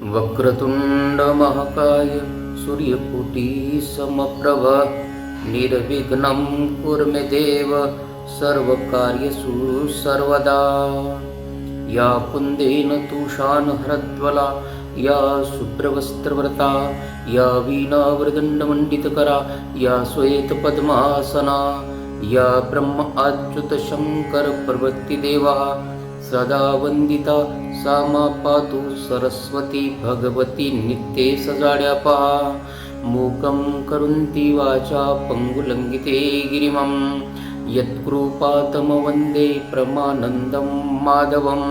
वक्रतुंड महाकाय सूर्यकोटी समप्रभ निर्विघ्नं कुरु मे देव सर्वकार्येषु सर्वदा। या कुंदेन तुषान हरद्वला या शुभ्रवस्त्रव्रता या वीणावृदण्डमण्डितकरा या श्वेतपद्मासना या ब्रह्म अच्युत शंकर पार्वतीदेवा सदा वंदिता सा मा पातु सरस्वती भगवती नित्ये सजाड्या पहा। मूकं करुन्ति वाचा पंगुलंघिते गिरिमं यत्कृपातम वन्दे परमानन्दं माधवम्।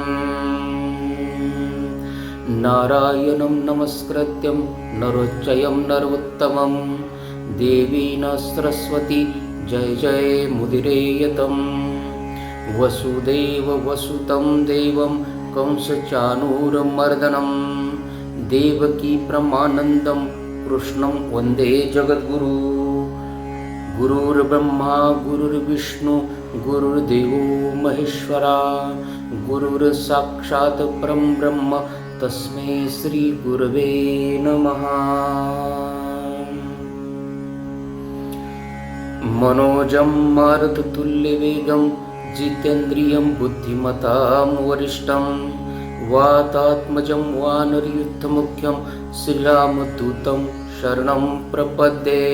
नारायणं नमस्कृत्यं नरोच्चयं नरोत्तमं देवीं सरस्वती जय जय मुदिरेयतम्। वसुदेव वसुतं देवं कंसचाणूरमर्दनं देवकी परमानन्दं कृष्णं वन्दे जगद्गुरु। गुरुर्ब्रह्मा गुरुर्विष्णु गुरुर्देवो महेश्वरा गुरुर्साक्षात् परं ब्रह्म तस्मै श्री गुरवे नमः। मनोजं मारुततुल्यवेगं जितेन्द्रियं बुद्धिमतां वरिष्ठं वातात्मजं वानरयुद्धमुख्यं श्रीरामदूतं शरणं प्रपद्ये।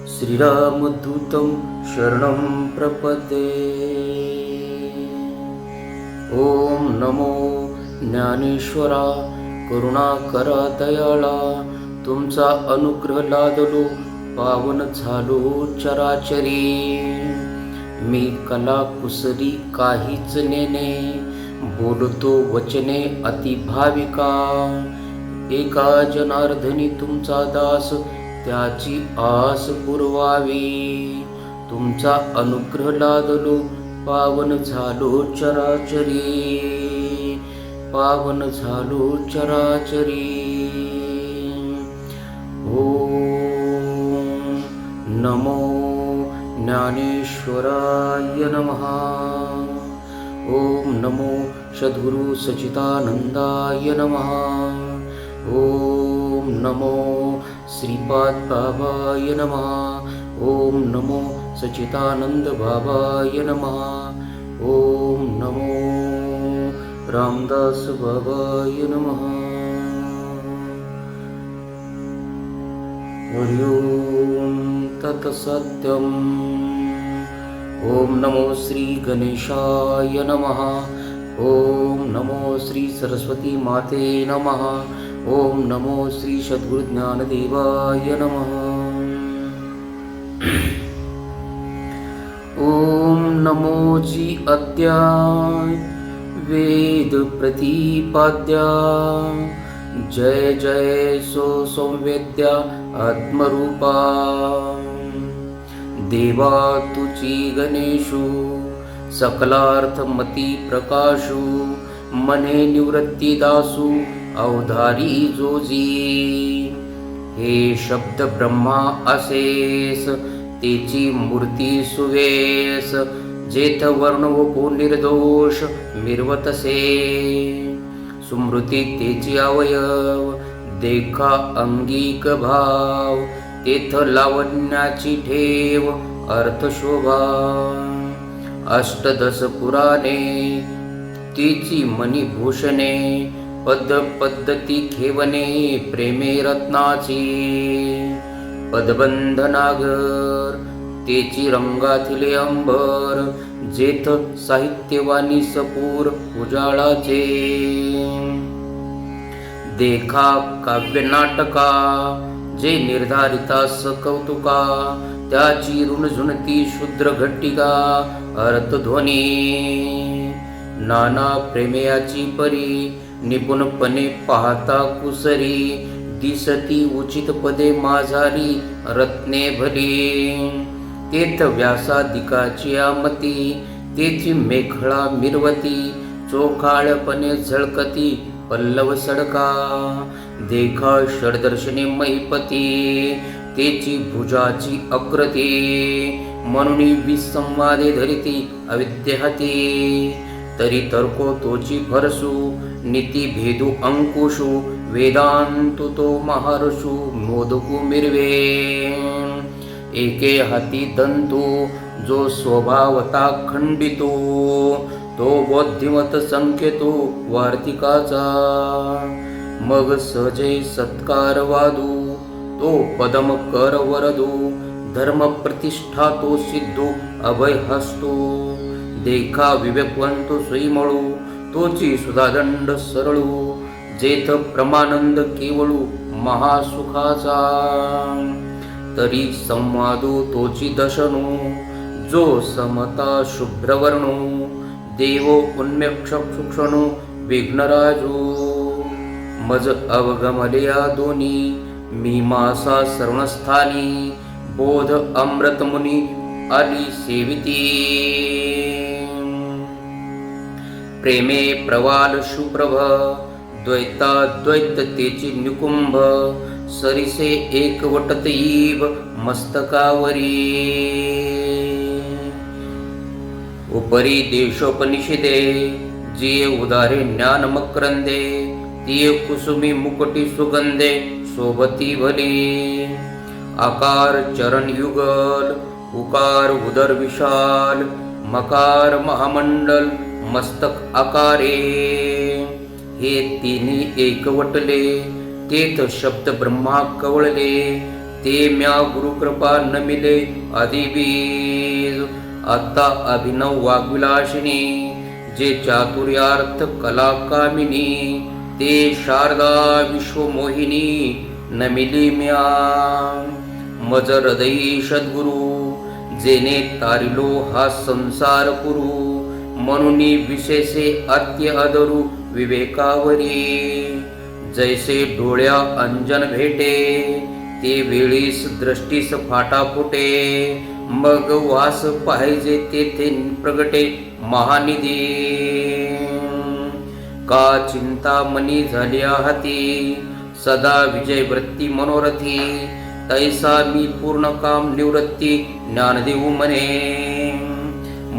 श्रीरामदूतं शरणं प्रपद्ये। ओम नमो ज्ञानेश्वरा करुणाकरा दयाळा तुमचा अनुग्रह लादलो पावन झालो चराचरी। मी कला कुसरी काहीच नेने बोलतो वचने अति भाविका। एका जनार्दनी तुमचा दास त्याची आस पुरवावी। तुमचा अनुग्रह लादलो पावन झालो चराचरी पावन झालो चराचरी। नमो ज्ञानेश्वराय नमः। ओम नमो सद्गुरु सच्चिदानंदाय नमः। ओम नमो श्रीपाद बाबाय नमः। ओम नमो सच्चिदानंद बाबाय नमः। ओम नमो रामदास बाबाय नमः। हरि ओम तत्सत्यम्। ओम नमो श्री गणेशाय नमः। ओम नमो श्री सरस्वती माते नमः। ओम नमो श्री सद्गुरु ज्ञानदेवाय नमः। ओम नमो जी अद्याय वेद प्रतिपाद्या जय जय सो संवेद्या आत्मरूपा। देवा तुची गणेशु सकलार्थमती प्रकाशु मने निवृत्ती दासु अवधारी जोजी। हे शब्द ब्रह्मा असेस तेची मूर्ती सुवेस जेथ वर्ण व को निर्दोष मिरवतसे। स्मृती तेची अवयव देखा अंगिक भाव तेथ लावण्याची ठेव अर्थ शोभा। अष्टदश पुराणे तिची मणिभूषणे पद पद्धती खेवणे प्रेमे रत्नाची। पदबंधनागर तेची रंगाथिले अंबर जेथ साहित्यवाणी सपूर उजाळाचे। देखा काव्य नाटका जे निर्धारितास कौतुका त्याची ऋणझुणती शुद्र घट्टिका अर्थध्वनी। नाना प्रेमयाची परी निपुणपणे पाहता कुसरी दिसती उचित पदे माझारी रत्ने भली। तेथ व्यासादिकाची आमती तेथी मेखळा मिरवती चोखाळपणे झळकती पल्लव सडका। देखा षडदर्शने महिपती तेची भुजाची आकृती म्हणून विसंवादे धरिती अविद्याहती। तरी तर्को तोची फरसू नीती भेदू अंकुशू वेदांतु तो महर्षू मोदकू मिरवे एके हाती दंतू जो स्वभावता खंडितो तो बौद्धिमत संकेतो वार्तिकाचा मग सजे सत्कार वादू तो पदम कर वरदू धर्म प्रतिष्ठा तो सिद्धू अभय हस्तो देखा विवेकवंतो सोईमळू तोची सुधादंड सरळू जेथ प्रमानंद केवळू महासुखाचा तरी संवादू तोची दशनू जो समता शुभ्रवर्णू देवो उन्मेक्ष सूक्ष्णू विघ्नराजू मज अवगमलया दोनी मीमांसा सर्वस्थानी बोध अमृत मुनी आली सेविती प्रेमे प्रवाल शुप्रभ द्वैताद्वैततेची निकुंभ सरिसे एकवटत ईव मस्तकावरी उपरी देशोपनिषदे जिये उदारे ज्ञान मकरंदे तिये कुसुमी मुकुटी सुगंधे सोबती भली आकार चरण युगल उकार उदर विशाल मकार महामंडल मस्तक आकारे हे तिन्ही एकवटले तेथ शब्द ब्रह्मा कवळले ते म्या गुरुकृपा नमिले आदिबीज आता अभिनव वाग्विलासिनी जे चातुर्यार्थ कला कामिनी ते शारदा विश्वमोहिनी नमिली म्या मज हृदयी सद्गुरु जेने तारिलो हा संसार पुरू म्हणून विशेषे अत्य अदरू विवेकावरी जैसे डोळ्या अंजन भेटे ते वेळीस दृष्टीस फाटा फुटे मग वास पाहिजे तेथे प्रगटे महानिधी का चिंता मनी झाल्या हाती सदा विजय वृत्ती मनोरथी तैसा मी पूर्ण काम निवृत्ती ज्ञान देऊ मने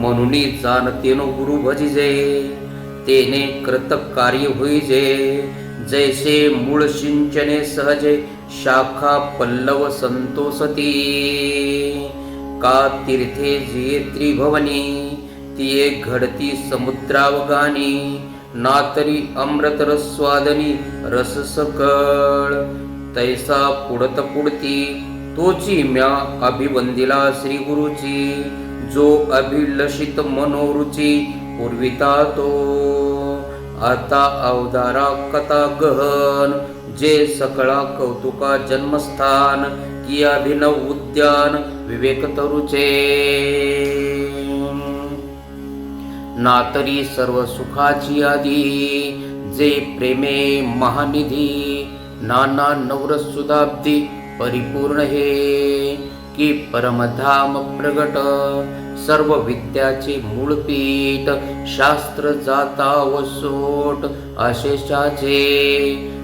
म्हणून जाणतेनो गुरु भजिजे तेने कृतक कार्य होईजे जैसे मूळ सिंचने सहजे शाखा पल्लव संतोषती का तीर्थे जिये त्रिभवनी तिये घडती समुद्रावगानी ना तरी अमृत रस्वादनी रस सकळ तैसा पुडत पुडती तोची म्या अभिवंदिला श्री गुरुची जो अभिलषित मनोरुची पूर्विता तो आता अवधारा कथा गहन जे सकळा कौतुका जन्मस्थान की अभिनव उद्यान विवेक तरुचे नातरी सर्व सुखाची आदी जे प्रेमे महानिधी नाना नवरसुदाब्दी परिपूर्ण हे की परमधाम प्रगट सर्व विद्याचे मूळपीठ शास्त्र जाता व सोट आशेषाचे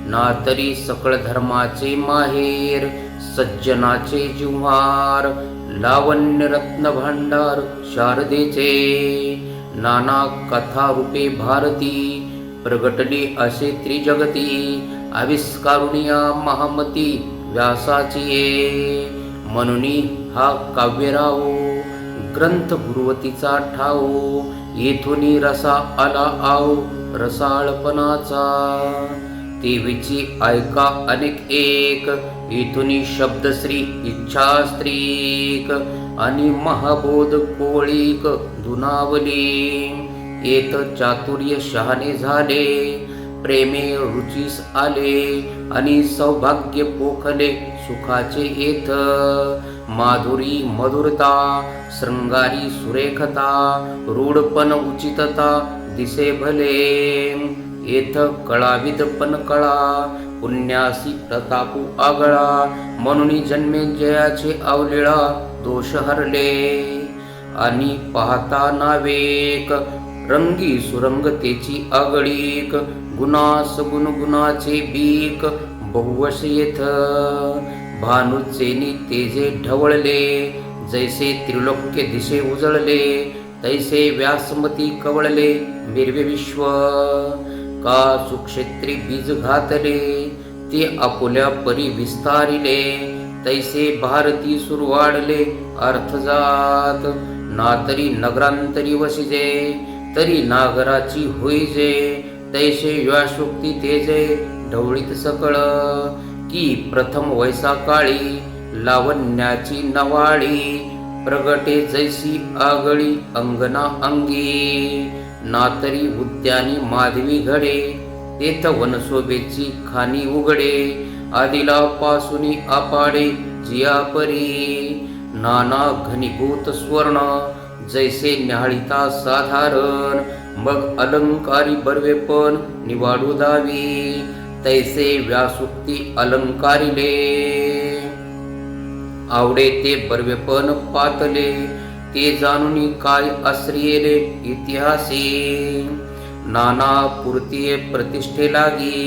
नातरी सकळ धर्माचे माहेर सज्जनाचे जिव्हार लावण्य रत्न भांडार शारदेचे नाना कथा रूपे भारती प्रगटली असे त्रिजगती आविष्कारुनिया महामती व्यासाची म्हणून हा काव्यरावो ग्रंथ गुरुवतीचा ठाओ येथुनी रसा आला आओ रसाळपणाचा देवीची ऐका अनेक एक येथुनी शब्दश्री इच्छा स्त्रीक आणि महाबोध कोळीक धुनावली येत चातुर्य शहाणे झाले प्रेमे रुचीस आले आणि सौभाग्य पोखले सुखाचे येथ माधुरी मधुरता शृंगारी सुरेखता रूढपण उचितता दिसे भले येथ कळाविद पण कळा पुण्यासी प्रतापू आगळा म्हणून जन्मे जयाचे अवलिळा दोष हरले आणि पाहता नावेक रंगी सुरंगतेची आगळीक गुणास गुणगुणाचे बीक बहुवश येथ भानुचेनी तेजे ढवळले जैसे त्रिलोक्य दिशे उजळले तैसे व्यासमती कवळले मिरवे विश्व, का सुक्षेत्री बीज घातले ते आपुल्या परी विस्तारिले, तैसे भारती सुरवाडले अर्थजात, ना तरी नगरांतरी वसिजे तरी नागराची होईजे, तैसे व्यासोक्ती तेजे ढवळीत सकळ, की प्रथम वैसा काळी लावण्याची नवाळी, प्रगटे जैसी आगळी अंगना अंगी, ना तरी उद्यानी माधवी घडे तेथ वनशोभेची खानी उघडे, आदिला पासुनी आपाडे जिया परी, नाना घनीभूत स्वर्ण जैसे न्याहाळिता साधारण, मग अलंकारी बर्वेपण निवाडू दावी, तैसे व्यासोक्ती अलंकारिले, आवडे ते बर्वेपण पातले, ते जाणून काय आश्रियेले इतिहासी, नाना पूर्तीये प्रतिष्ठे लागी,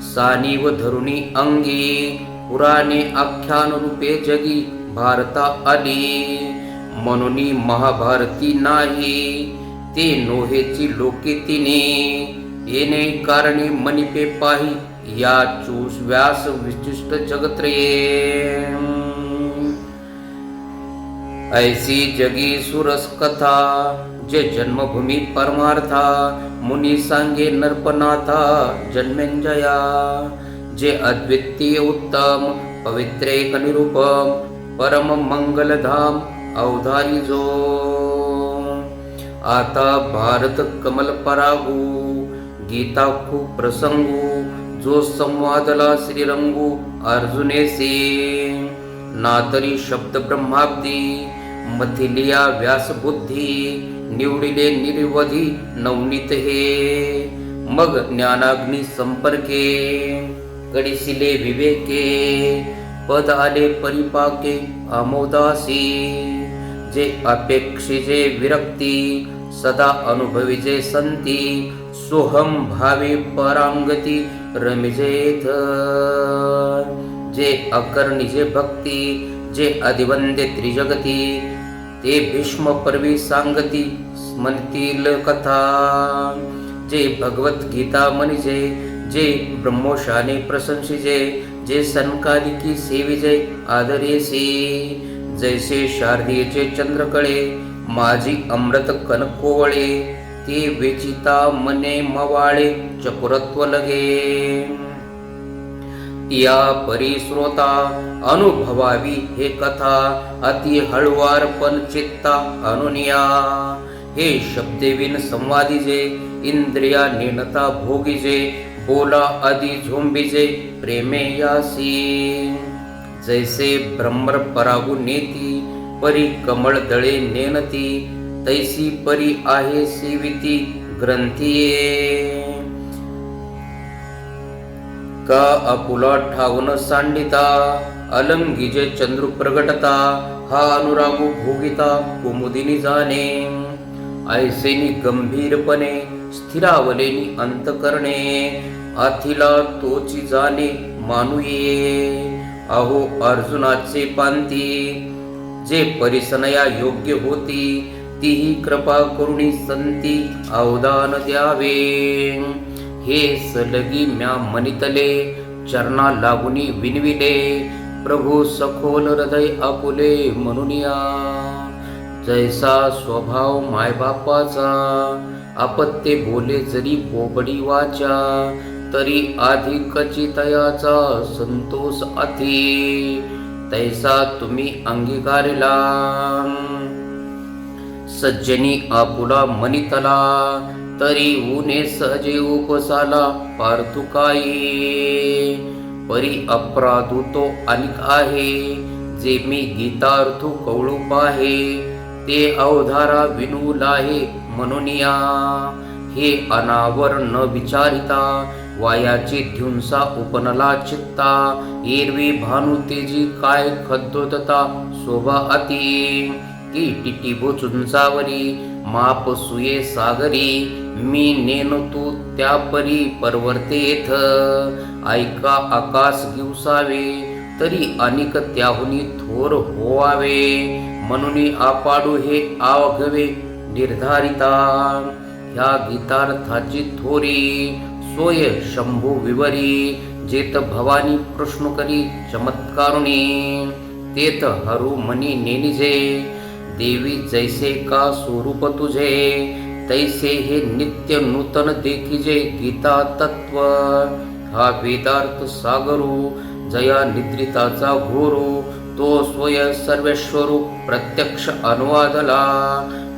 सानीव धरुणी अंगी, पुराणे आख्यान रूपे जगी भारता आली, म्हणून महाभारती नाही ते नोहेची लोके तिने, येणे कारणे मनिपे पाही या चूस व्यास विशिष्ट जगत्रये, ऐसी जगी सुरस कथा जे जन्मभूमी परमार्था, मुनी सांगे नरपनाथा जन्मेंजया, जे अद्वितीय उत्तम पवित्रेक निरूपम, परम मंगलधाम अवधारी जो, आता भारत कमल परागू, गीता खूप प्रसंगू, जो संवादला श्रीरंगू अर्जुनेसी, ना तरी शब्द ब्रह्माब्दी मथिलिया व्यास बुद्धी, निवडिले निर्वधी नवनीत हे, मग ज्ञानाग्नी संपर्के कडिसिले विवेके, पद आले परिपाके आमोदासी, जे अपेक्षिजे विरक्ती सदा अनुभविजे संती, सोहम भावे परांगती रमिजेथ, जे अकर्णिजे भक्ती जे अधिवंदे त्रिजगती, ते भीष्म पर्वी सांगती स्मरतील कथा, जे भगवद्गीता म्हणजे जे ब्रह्मोशाने प्रशंसिजे, जे सनकादिकी सेविजे आदरेसी, जैसे शारदीयेचे चंद्रकळे माझी अमृत कनकोवळे, ते वेचिता मने मवाळे चपुरत्व लगे, या परिश्रोता अनुभवावी हे कथा, अति हळुवार पण चित्ता अनुनिया, हे शब्देविन संवादिजे इंद्रिया नेनता भोगिजे, बोला आदि झोंबिजे प्रेमे यासी, जैसे भ्रमर परागू नेती परी कमळ दळे नेनती, तैसी परी आहे सेविती ग्रंथिये, का आपुला ठाऊन सांडिता अलंगीजे चंद्र प्रगटता, हा अनुरागू भोगिता कुमुदिनी जाणे, ऐसेनी गंभीरपणे स्थिरावलेनी अंतकरणे, आथिला तोची जाणे मानुये, अहो अर्जुनाचे पांती जे परिसनया योग्य होती, तीही कृपा करुणी संती अवदान द्यावे, हे सलगी म्या मनितले चरणा लागुनी विनविले, प्रभू सखोल हृदय आपुले म्हणूनिया, जैसा स्वभाव मायबापाचा आपत्ते बोले जरी बोबडी वाचा, तरी अधिकची तयाचा संतोष अति, तैसा तुम्ही अंगीकारिला, सज्जनी आपुला मनितला, तरी ऊने सहजे उपसाला पार्थुकाई, परी अपराधू तो अनिक आहे, जे मी गीतार्थू कवळू पाहे, ते अवधारा विनुलाहे म्हणूनिया, हे अनावर न विचारिता वायाची ध्युंसा उपनला चित्ता, एरवी भानु तेजी काय खद्दोदता शोभा अति, की टिटिबो चुंचावरी माप सुये सागरी, मी नेन तू त्यापरी परवर्तेथ, ऐका आकाश दिवसावे तरी अनिक त्याहुनी थोर होवावे, म्हणून आपाडू हे आवघवे निर्धारिता ह्या गीतार्थाची थोरी सोय शंभू विवरी जेत भवानी प्रश्न करी चमत्कारुणी तेथ हरू मनी नेनिजे देवी जैसे का स्वरूप तुझे तैसे हे नित्य नूतन देखिजे गीता तत्व हा वेदार्थ सागरू जया निद्रिताचा घोरू तो स्वय सर्वेश्वरू प्रत्यक्ष अनुवादला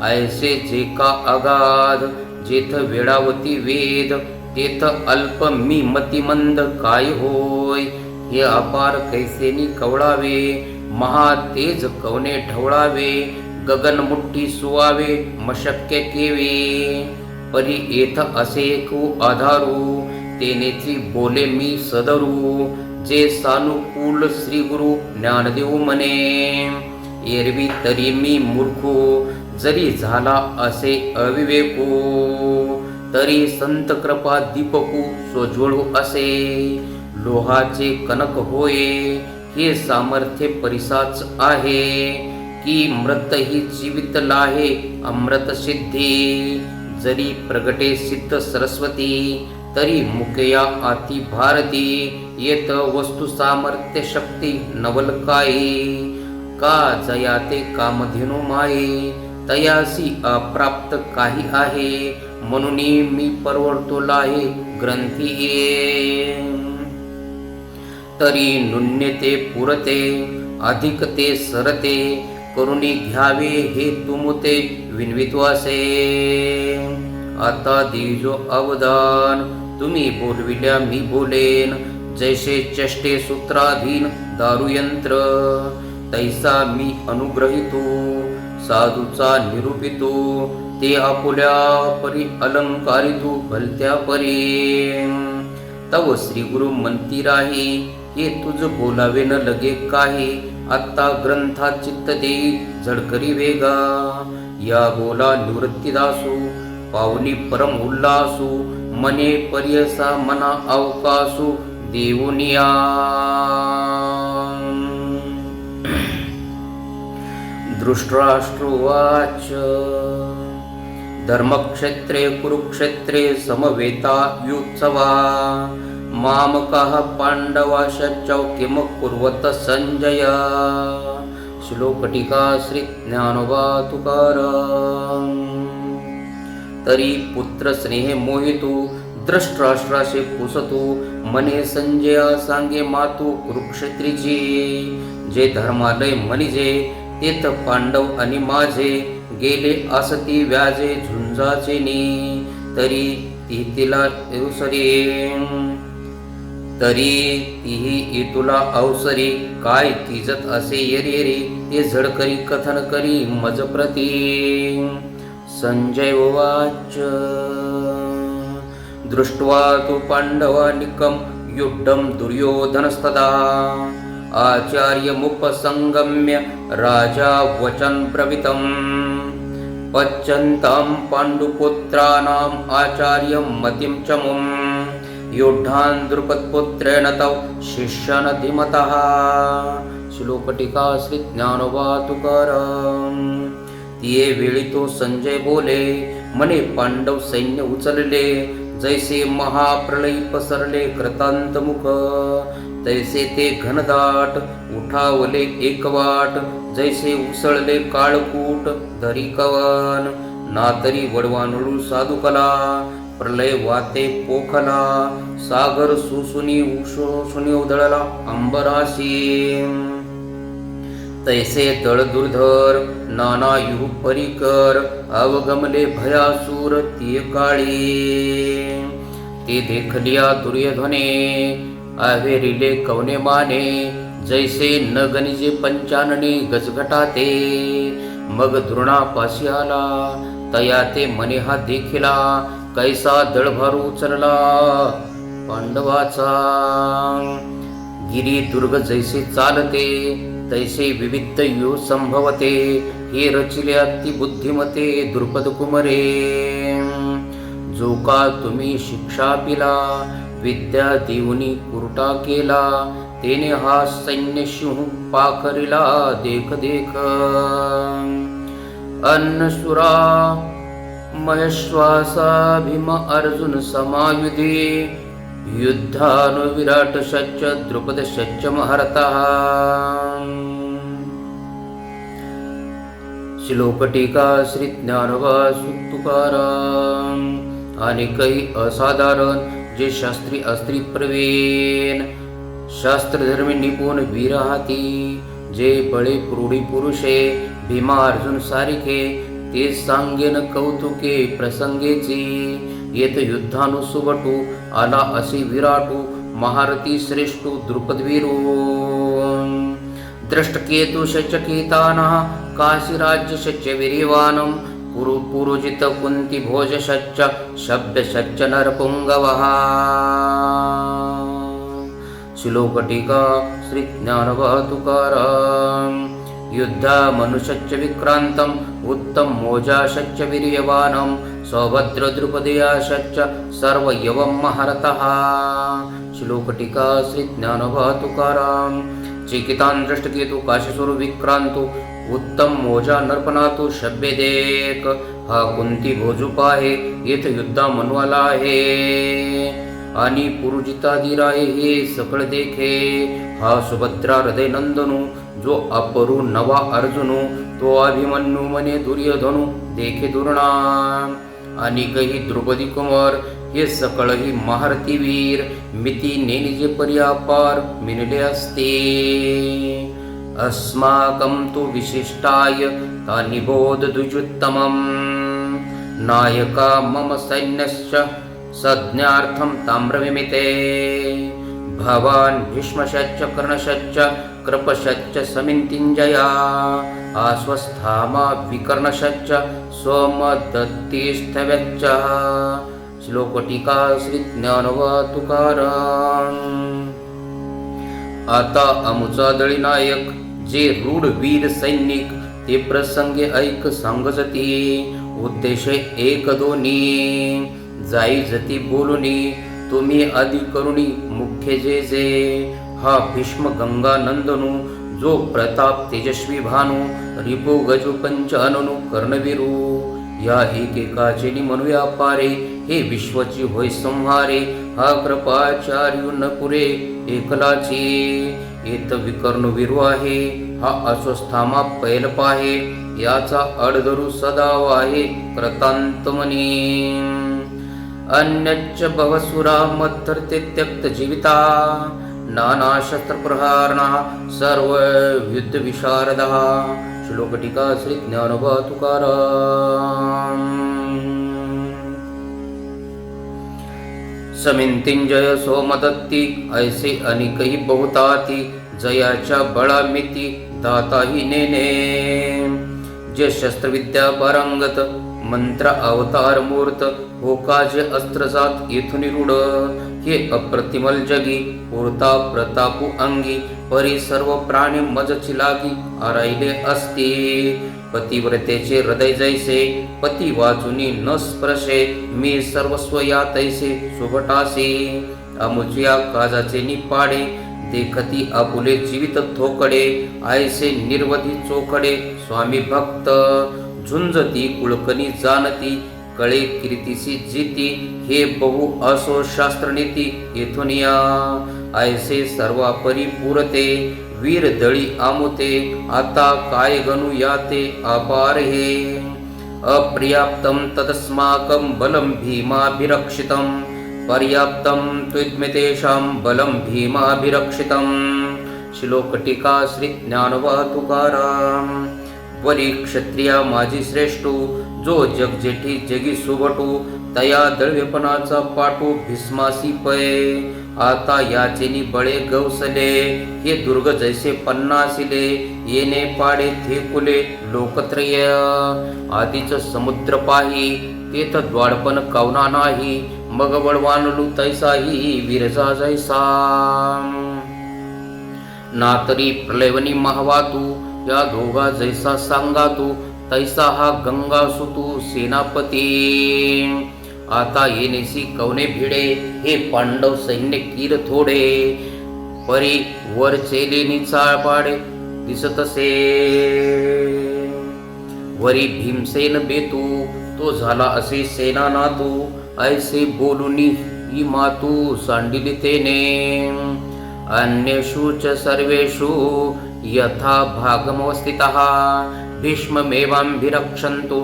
ऐसे जे का अगाध जेथ वेळावती वेद तेथ अल्प मी मतिमंद काय होय हे अपार कैसेनी कवळावे महातेज कवने ढवळावे गगन मुठ्ठी सुवावे मशक्य केवे परी येथ असे को आधारू तेनेची बोले मी सदरू जे सानुकूल श्री गुरु ज्ञानदेव म्हणे एरवी तरी मी मूर्खो जरी झाला असे अविवेको तरी संत कृपा दीपकू सोज्वळू असे लोहाचे कनक होये हे सामर्थ्य परिसाच आहे की मृत ही जीवित लाहे अमृत सिद्धी जरी प्रगटे सिद्ध सरस्वती तरी मुकया आती भारती येत वस्तु सामर्थ्य शक्ती नवलकाये का जयाते कामधेनु माये तयासी अप्राप्त काही आहे म्हणून मी परवडतो लाहे ग्रंथी तरी नुन्यते पुरते अधिक ते सरते करुणी घ्यावे हे तुमुते विनवित्वासे आता दिजो अवदान तुम्ही बोलविल्या मी बोलेन जैसे चष्टे सूत्राधीन दारुयंत्र तैसा मी अनुग्रहितो साधूचा निरूपितो ते आपुल्या परी अलंकारितो भलत्या परी तव श्री गुरु म्हणती राही हे तुझ बोलावे न लगे काही आत्ता ग्रंथा चित्त देई झडकरी वेगा या बोला निवृत्तीदासू पावनी परम उल्लासू मने पर्यसा मना अवकासू देवुनिया दृष्टराष्ट्रोवाच धर्मक्षेत्रे कुरुक्षेत्रे समवेता युत्सवा मामकः पांडवाश्चौ किम कुर्वत संजय श्लोकटिका श्री ज्ञानोबा तुकाराम तरी पुत्र स्नेह मोहितो धृतराष्ट्रासे पुसतो मने संजया सांगे मातू कुरुक्षेत्रीची जे धर्मालय मनिजे तेथ पांडव आणि माझे गेले असती व्याजे झुंजाचे नी तरी तिला तीही इतुला अवसरी काय तिजत असे येरी ते झडकरी कथन करी मज प्रती संजय उवाच दृष्ट्वा तु पांडवानिकं युद्धं दुर्योधनस्तदा आचार्यमुपसंगम्य राजा वचन ब्रवीतं पच्यन्तं पाण्डुपुत्राणाम् आचार्यं मतिं च मुं युद्धान् द्रुपदपुत्रेण तव शिष्यान् धीमतः श्लोकटिका श्री ज्ञानोबा तुकाराम तिये वेळी तो संजय बोले मने पांडव सैन्य उचलले जैसे महाप्रलय पसरले कृतांतमुख तैसे ते घनदाट उठावले एकवाट जैसे उसळले काळकूट धरी कवन ना तरी वडवानळू साधुकला प्रलय वाते पोखला सागर सुसुनी उशोसुनी उधळला अंबराशी तैसे तळ दुर्धर नाना युग परिकर अवगमले भयासूर ती काळी ते देखलिया दुर्योधने आवेरिले कवने माने जैसे न गनिजे पंचानने गजगटाते मग द्रोणापाशी आला तया ते मने हा देखिला कैसा दळभारू उचलला पांडवाचा गिरी दुर्ग जैसे चालते तैसे विविध यो संभवते हे रचिले अति बुद्धिमते द्रुपद कुमरे जो का तुम्ही शिक्षा पिला विद्या देऊनी कुरटा केला तेने हा सैन्य सिंह पाखरिला देख देख अन्नसुरा महेश्वासा भीम अर्जुन समायुधे युद्धानुविराट शच्च द्रुपद शच्च महारथः श्लोकटीका श्री ज्ञानोबा तुकाराम. आणि काही असाधारण जे शास्त्री अस्त्री प्रवीण शास्त्रधर्मी निपुण वीर हाती जे बळे पुरुडी पुरुषे भीमा अर्जुन सारिखे ते सांगेन कौतुके प्रसंगेची येत युद्धानु सुबटू आला असे विराटू महारथी श्रेष्ठू द्रुपदवीरू द्रष्टकेतु शच्चकेतानः काशीराज्य शच्च वीर्यवानं पुरुजित कुंती भोज शच्च शब्द शच्च नरपुंगवः. श्लोकटीका श्री ज्ञानोबा तुकाराम. युद्धा मनुष्यच्च विक्रांतम् उत्तम मोजा शच्च वीर्यवानं सौभद्र द्रुपदया शच्च सर्वयवं महारथः. श्लोकटीका श्री ज्ञानोबा तुकाराम. चिकितान दृष्टकेतु काशीसुर विक्रांतु उत्तम मोजा नरपणातु शब्देक हा कुंती भोजू पाहे येथ युद्धा मनवाला आहे आणि पुरुजितादिराय हे सकळ देखे हा सुभद्रा हृदय नंदनू जो अपरू नवा अर्जुनू तो अभिमन्यू मने दुर्योधनू देखे दुर्णा आणि काही द्रुपदी कुमार हे सकळही महारथी वीर मिती नेनिजे पर्यापार मिनले असते. अस्माकं तु विशिष्टाय तानिबोध द्विजुत्तमं नायका मम सैन्यश्च संज्ञार्थं ताम्रविमिते भवान् भीष्मशच्च कर्णशच्च कृपशच्च समितिञ्जया आस्वस्थामा विकर्णशच्च सोमदत्तिष्ठव्यच्च. श्लोकटीका श्री ज्ञानोबा तुकाराम. आता अमुचा दळी नायक जे रूढ वीर सैनिक ते प्रसंगे ऐक सांगजती उद्देश एक दोन्ही जाई जती बोलुनी तुम्ही आदि करुणी मुख्य जे जे हा भीष्म गंगा नंदनू जो प्रताप तेजस्वी भानू रिपू गजू पंच अननु कर्णवीरू या एकेकाचे म्हणूया पारे हे विश्वाची होय संहारे हा कृपाचार्यु न पुरे एकलाची येत विकर्ण विरू आहे हा अस्वस्थामा पैल पाहे याचा अडधरू सदाव आहे कृतांत मनी. अन्यच्च भवसुरा मत्तर्ते त्यक्त जीविता नाना शस्त्र प्रहारणा सर्व युद्ध विशारदा. श्लोकटीका श्री ज्ञानोबा तुकाराम. समितिंजय सोमदत्ती ऐसे अनेकही बहुताती जयाच्या बळामिती दाताही नेने जे शस्त्रविद्या पारंगत मंत्र अवतार मूर्त होकाजे अस्त्र जात येथून रूढ हे अप्रतिमल जगी पुरता प्रतापू अंगी परी सर्व प्राणी मजची लागी आराईले असते. पतिव्रतेचे हृदय जैसे पती वाचुनी न स्पर्शे मी सर्वस्व या तैसे सुभटासे अमुचिया काजाचे निपाडे देखती आपुले जीवित थोकडे ऐसे निर्वधी चोखडे स्वामी भक्त झुंजती कुळकणी जाणती कळे कीर्तीसी जीती हे बहु असो शास्त्रनीती येथून या ऐसे सर्वा परिपूरते वीर दळी आमुते आता काय गणू याते अपार हे अपर्याप्तं तदस्माकं बलं भीमाभिरक्षितं पर्याप्तं त्विद्मितेषां बलं भीमाभिरक्षितं. श्लोकटीका श्री ज्ञानोबा तुकाराम. वरी क्षत्रिया माझी श्रेष्ठू जो जगजेठी जगी सुबटू तया दळवेपणाचा पाटू भीष्मासी पय आता याचेनी बळे गवसले हे दुर्ग जैसे पन्नासिले येणे पाडे थेकुले लोकत्रय आधीच समुद्र पाही तेथ द्वाडपण कवना नाही मग बळवानलू तैसाही विरजा जैसा नातरी प्रलयवनी महावातू या दोघा जैसा सांगा तू तैसा हा गंगा सुतू सेनापती आता येनेसी कवने भिडे हे पांडव सैन्य कीर थोडे परी वर चेलेनी चाळ पाडे दिसतसे वरी भीमसेन बेतू, तो झाला असे सेना नातू, ऐसे बोलुनी ही मातू सांडिली तेने. अन्येषु च सर्वेषु यथा भागमवस्थितः, भीष्ममेवाभिरक्षन्तु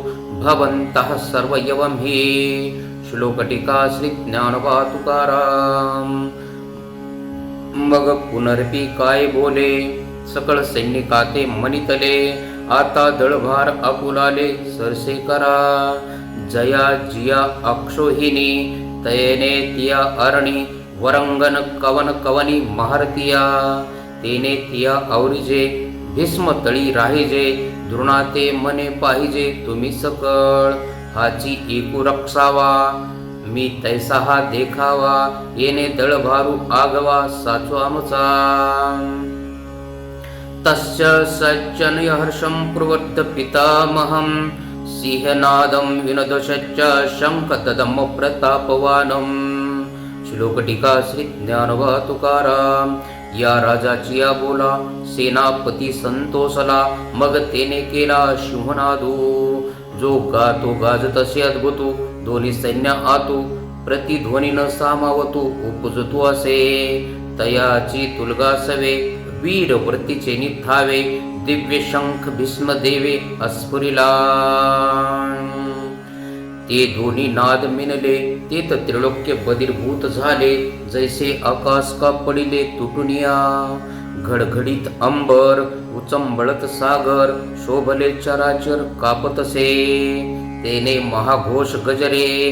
भवन्तः सर्वयवं हि. श्लोक टीका श्री ज्ञानोबा तुकाराम. मग पुनर्पी काय बोले, सकळ सैनिकाते मनितले, आता दळभार आपुलाले सरसे करा. जया जिया अक्षोहिनी, तयने तिया अरणी, वरंगन कवन कवनी महारतिया. तेने तिया औरिजे, भीष्म तळी राहिजे, द्रोणाते मने पाहिजे तुम्ही सकळ. हाची एकू रक्षावा, मी तैसा हा देखावा, येणे दळभारू आगवा साचो आमचा. तस्य सज्जनय हर्षं प्रवर्त पितामहं, सिंहनादं विनदशच्च शंखददम प्रतापवानं. श्लोक टीका श्री ज्ञानोबा तुकाराम. या राजाची या बोला, सेनापती संतोषला, मग तेने केला सिंहनादू. जो गातो गाजतसे अद्भुतू, दोन्ही सैन्य आतू, प्रतिध्वनी न सामावतू उपजतू असे. तयाची तुलगा सवे, वीर वृत्तीचे निथावे, दिव्य शंख भीष्म देवे अस्फुरिला. ते दोन्ही नाद मिनले, तेत त्रिलोक्य बदिरभूत झाले, जैसे आकाश का पडिले तुटुनिया. घडघडीत अंबर, उचंबळत सागर, शोभले चराचर कापतसे. तेने महाघोष गजरे,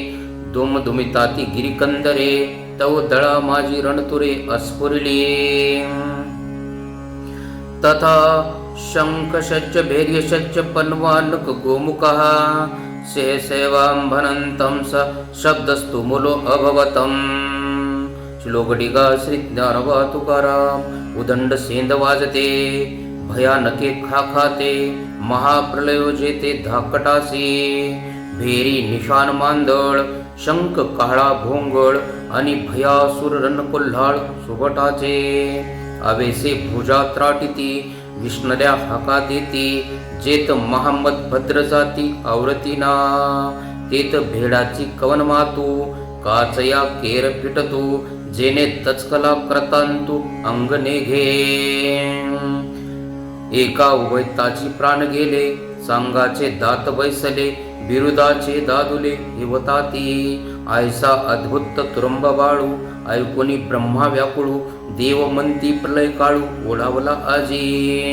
दुमदुमिताती गिरिकंदरे, तव दळा माझी रणतुरे अस्फुरली. तथा शंखशच्च भैर्यशच्च पन्वानक गोमुखः, सेवांभनन्तं स शब्दस्तु मूलो अभवतम्. श्लोक टीका श्री ज्ञानोबा तुकाराम. उदंड सेंद वाजते, भयानके खाखाते, महाप्रलयो जेते धाकटासी. भेरी निशान मांदळ, शंख काळा भोंगळ, आणि भयासुर रणकोल्हाळ सुबटाचे. आवेसे भुजा त्राटिती, विष्णल्या हाका देती, जेत महामद भद्र जाती आवरतीना. तेत भेडाची कवन मातू, काचया केर पिटतू, जेने तचकला करतांतू अंगने घे. एका उभयताची प्राण गेले, सांगाचे दात बैसले, बिरुदाचे दादुले हिवताती. ऐसा अद्भुत तुरुंब बाळू, ऐकुनी ब्रह्मा व्याकुळू, देव मंती प्रलय काळू ओढावला आजी.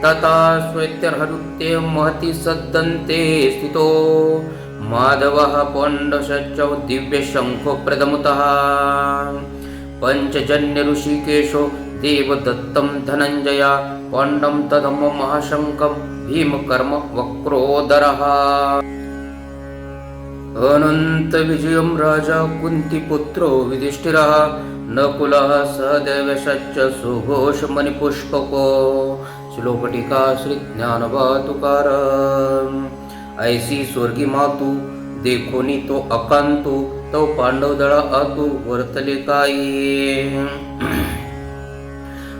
तथा श्वेत्यर्हरुत्य महती सद्दंते स्थितो, माधवः पंडशच्चौ दिव्य शंखो प्रदमुतः. पंचजन्य ऋषिकेशो देवदत्तं धनंजया, पांडं तदम महाशंकं भीमकर्म वक्रोदरः. अनंत विजयं राजा कुंतीपुत्रो युधिष्ठिरः, नकुलः सहदेवश्च सुघोष मणिपुष्पको. श्लोक टीका श्री ज्ञानोबा तुकाराम. ऐसी स्वर्गी मातू, देखोनी तो अकांतू, तो पांडव दळा आतू वर्तले काही.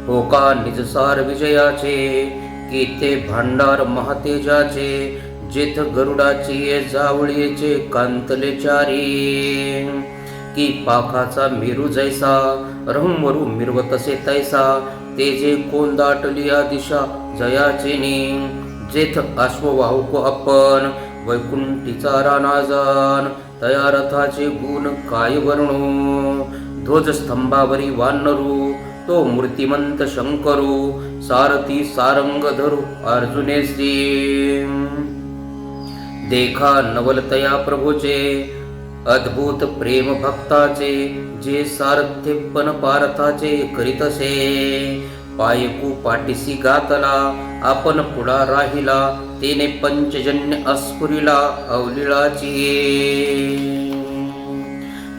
हो का निजसार विजयाचे, केते भांडार महातेजाचे, जेथ गरुडाची जावळीचे कांतले चारी. की पाखाचा मेरू जैसा, रहुमरू मिरवतसे तैसा, तेजे कोण दाटली या दिशा जयाचेनी. जेथ अश्ववाहुको आपण, वैकुंठीचा रानाजान, तया रथाचे गुण काय वर्णू. ध्वजस्तंभावरी वानरू, तो मूर्तिमंत शंकरू, सारथी सारंग धरू अर्जुनेसी. देखा नवलतया प्रभूचे, अद्भुत प्रेम भक्ताचे, जे सारथ्यपण पारथाचे करीतसे. पायकू पाठीसी गातला, आपण पुढा राहिला, तेने पंचजन्य अस्फुरिला अवलिळाची.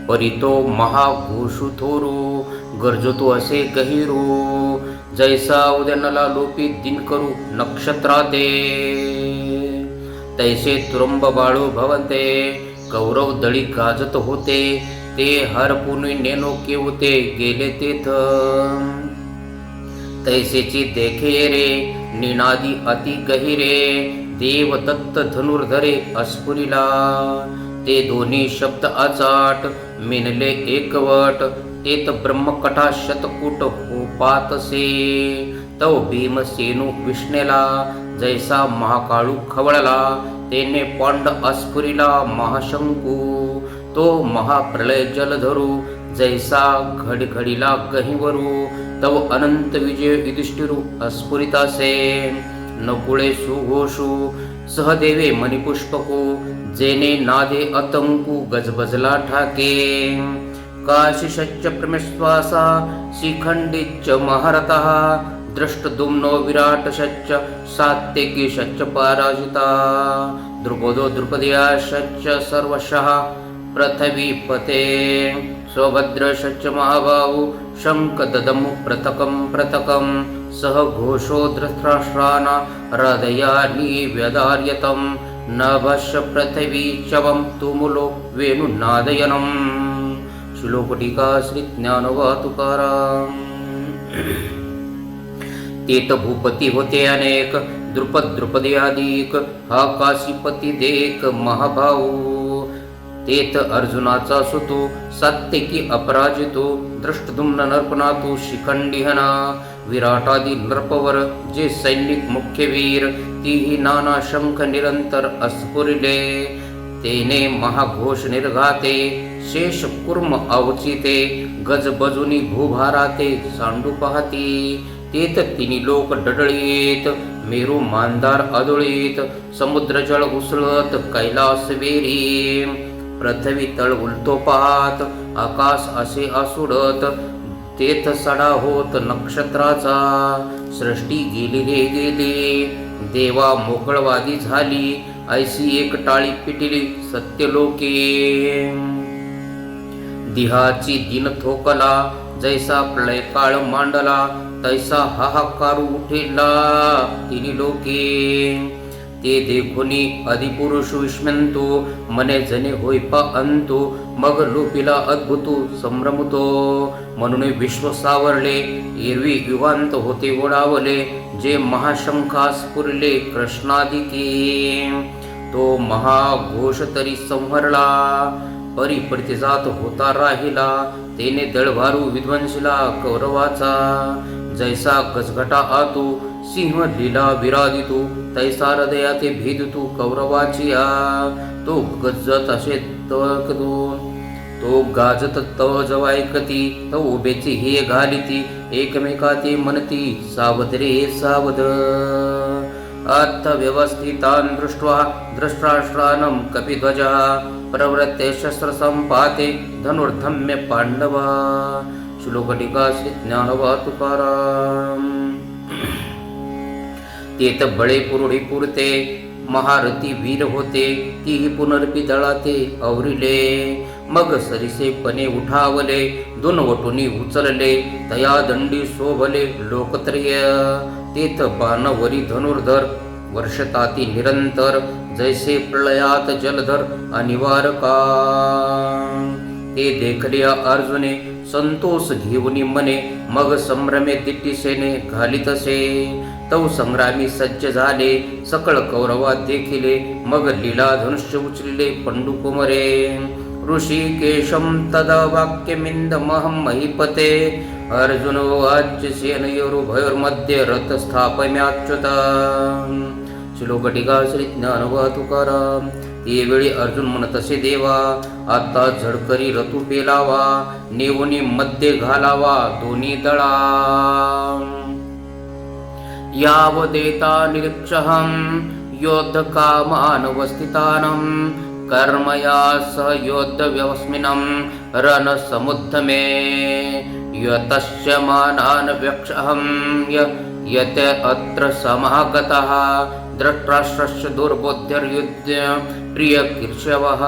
परितो महाघोषु थोरू, गरजतो असे गहिरू, जैसा उदयनला लोपी दिनकरू नक्षत्राते. तैसे तुरुंब बाळू भवते, कौरव दळी गाजत होते, ते हरपुनी नेनो केवते गेले तेथ. तैसेची देखे रे, निनादी अति गहिरे, देवदत्त धनुर्धरे अस्फुरिला. ते दोन्ही शब्द अचाट मिनले एकवट. तेत ब्रह्मकटा शतकूट होपातसे. तव भीमसेनू विष्णेला जैसा महाकाळू खवळला. तेने पांड अस्फुरिला महाशंकू. तो महाप्रलय जलधरू जैसा घडघडीला गहिवरू. तव अनंत विजय युधिष्ठिरू अस्फुरितासे. नकुळे सुघोषू सहदेवे मणिपुष्पको. जेने नादे अतंकू गजबजला ठाके. काशिशच्च प्रमेश्वासा शिखंडीच्च महारथः. दृष्टद्युम्नो विराटशच्च सात्यकीशच्च पराजिता. द्रुपदो द्रुपदयाशच्च सर्वशः पृथ्वीपते. स्वभद्रशच्च महाबाहु शङ्खददमु पृथकं. सह घोषो धृतराष्ट्राणा हृदयानि व्यधार्यतं. नभश्च पृथिवी चवं तुमुलो वेणुनादयनं. श्लोकटीका श्री ज्ञानोबा तुकाराम. तेत भूपती होते अनेक द्रुपदयादिक. हा काशीपती देक महाभाऊ. तेथ अर्जुनाचा सुतो सात्यकी अपराजितो. दृष्टद्युम्न नरपणातू शिखंडिहना. विराटादी नरपवर जे सैनिक मुख्य वीर. तीही नाना शंख निरंतर अस्फुरिले. तेने महाघोष निर्घाते शेष कुर्म अवचिते. गजबजुनी भूभाराते सांडू पाहती. तेत तिनी लोक डडळीत. मेरू मांदार अदुळीत. समुद्र जळ उसळत कैलास वेरी. पृथ्वी तळ उलतो पाहत आकाश असे आसुडत. तेथ सडा होत नक्षत्राचा. सृष्टी गेली रे गेली. देवा मोकळवादी झाली. ऐसी एक टाळी पिटिली सत्यलोके. दिहाची दिन थोकला जैसा प्रलय काळ मांडला. तैसा हाहाकार उठेला तिनी लोके. ते देखुनी अधिपुरुष विस्मंतो. मने जने होय पा अंतो. मग लोपिला अद्भुतो संभ्रमतो. म्हणून विश्व सावरले. एरवी युगांत होते ओढावले. जे महाशंखास पुरले कृष्णादिके. तो महाघोष तरी संहरला. परिपडते जात होता राहिला. तेने दळभारू विध्वंसला कौरवाचा. जैसा गजघटा आतो सिंह लीला विरादितो. तैसा हृदयाते भेदितो कौरवाचिया. तो गजत असे तळकतो. तो गाजत तव जवायकती. तो उभेची हे घालिती. एकमेकाते मनती सावध रे सावध. अर्थव्यवस्थितान् दृष्ट्वा धृतराष्ट्रानं कपिध्वजः. प्रवृत्ते शस्त्रसंपाते धनुर्धम्य पांडवा. श्लोकटीका श्री ज्ञानोबा तुकाराम. तेत बळे पुरुढी पुरते. महारथी वीर होते. तीही पुनर्पी दळाते आवरिले. मग सरिसे पणे उठावले. दोन वटुनी उचलले. तया दंडी शोभले लोकत्रय. तेथ बाणवरी धनुर्धर वर्षताती निरंतर. जैसे प्रलयात जलधर अनिवारका. ते देखलिया अर्जुने संतोष घेऊनी मने. मग संभ्रमे दिट्टिसेने घालितसे. तव संग्रामी सज्ज झाले सकळ कौरवात देखिले. मग लीला धनुष्य उचलिले पंडुकुमरे. ऋषिकेशं तदा वाक्यमिन्दमहं महीपते. अर्जुन वाच्य सेनयोरुभयोर्मध्ये रथ स्थापयाम्यच्युत. श्लोकटीका श्री ज्ञानोबा तुकाराम. ते वेळी अर्जुन म्हणतसे देवा. आता झडकरी रथू पेलावा. नेवुनी मध्ये घालावा दोन्ही दळा. यावदेता निरीक्षहं योद्धकामानवस्थितानं. कर्मया सह योद्धव्यवस्मिनं रणसमुद्यमे. यतश्च मानान् व्यक्षहं यत अत्र समागतः. धृतराष्ट्रस्य दुर्बोध्यर्युद्ध प्रियकीर्षवः.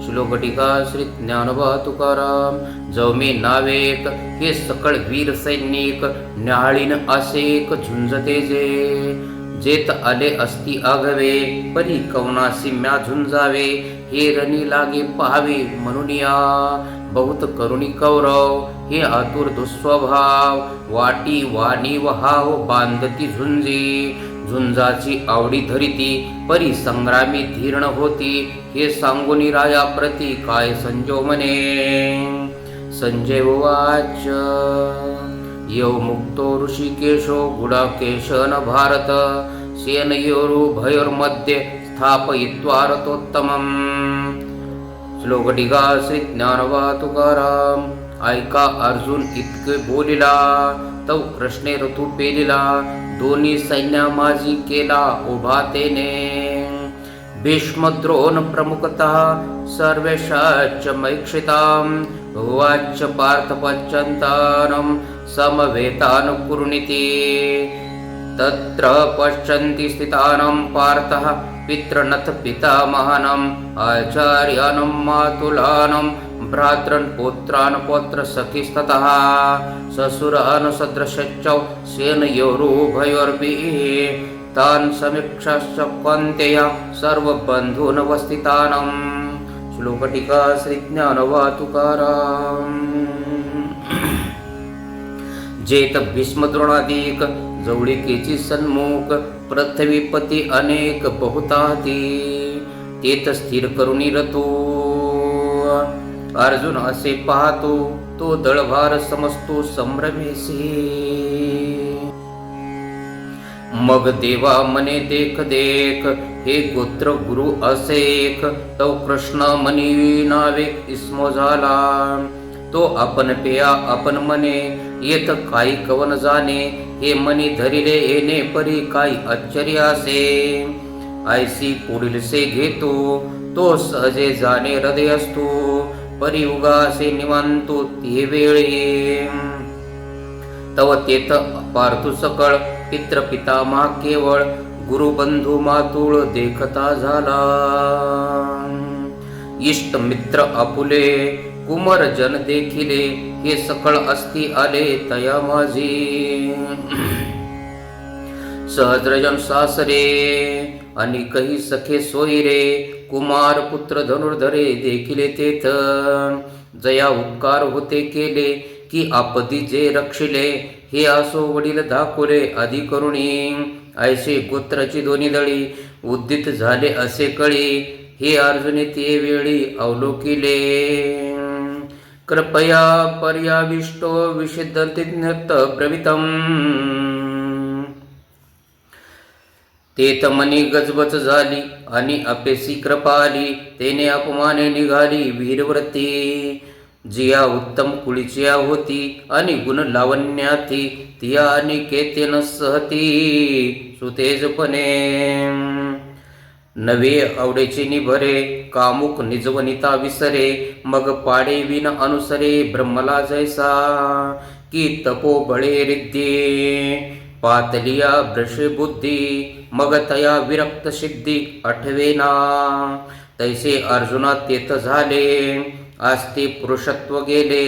श्लोकटीका श्री ज्ञानोबा तुकाराम. जवमे नावेक हे सकळ वीर सैनिक. न्याहाळीन असेक झुंजते जे. जेत आले असती आगवे. परी कवनासी म्या झुंजावे. हे रणी लागे पहावे म्हणून या. बहुत करुणी कौरव हे आतुर दुस्वभाव. वाटी वाणी वहाव बांधती झुंजी. झुंजाची आवडी धरिती परी संग्रामी धीर्ण होती हे सांगूनी राया प्रती काय संजो म्हणे. संजय उवाच यौ मुक्तो ऋषिकेशो गुडाकेशन भारत सेनयोरुभयोर्मध्ये स्थापयित्वा रथोत्तमम्. श्लोक टीका श्री ज्ञानोबा तुकाराम. ऐका अर्जुन इतके बोलिला तव कृष्णे ऋतू पेलिला दोन्ही सैन्या माझी केला उभा तेने. भीष्म द्रोण प्रमुखतः सर्वेशाच मैक्षितां उवाच पार्थ पश्यन्तानं समवेतान् कुर्निति. तत्र पश्यन्ति स्थितानं पार्थः पितृनथ पितामहानं आचार्यानं मातुलानं भ्रातॄन् पौत्रान् पौत्रसखीस्ततः ससुरान् सदृशश्च सेनयोरुभयोर्भिः तान् समीक्षाश्च कौन्तेय सर्वबन्धूनवस्थितानं. श्लोक टीका श्री ज्ञानोबा तुकाराम. जेत भीष्म द्रोणादिक जवळिकेची सन्मुख पृथ्वीपती अनेक बहुताती तेथ स्थिर करुणी रतो. अर्जुन असे पाहतो तो दळभार समजतो संभ्रमेसी. मग देवा मने देख देख हे गोत्र गुरु असेक तो कृष्ण मनी नावे इसमो झाला. तो आपण पेया आपण मने येत काही कवन जाणे हे मनी धरिले येणे परी काही आश्चर्य असे. ऐसी पुढील से घेतो तो सहजे जाणे हृदय असतो परी उगासे निवांतो ते वेळे. तव तेथ पार्थु सकळ पित्र पितामह केवळ गुरुबंधू मातुळ देखता झाला. इष्ट मित्र आपुले कुमार जन देखिले हे सकळ असती आले तया माझी. सहस्रजन सासरे आणि काही सखे सोयरे कुमार पुत्र धनुर्धरे देखिले तेथ. जया उपकार होते केले की आपदी जे रक्षिले हे असो वडील दाखवले आधी करुणी. ऐसे गोत्राची दोन्ही दळी उद्दित झाले असे कळी हे अर्जुने ते वेळी अवलोकिले. कृपया पर्याविष्टो विषिदन्तिन्यत ब्रवीतम्. तेथ मनी गजबज झाली आणि अपेसी कृपाली तेने अपमाने निघाली वीरव्रती. जिया उत्तम कुळीचिया होती आणि गुण लावण्याती तिया अनिकेतेन सहती सुतेजपणे. नवे आवडेचे निभरे कामुक निजवनिता विसरे मग पाडे विन अनुसरे ब्रह्मला जैसा की तपो बळे रिद्धी पातलिया भ्रशे बुद्धी मग तया विरक्त सिद्धी आठवेना. तैसे अर्जुना तेथ झाले आस्ते पुरुषत्व गेले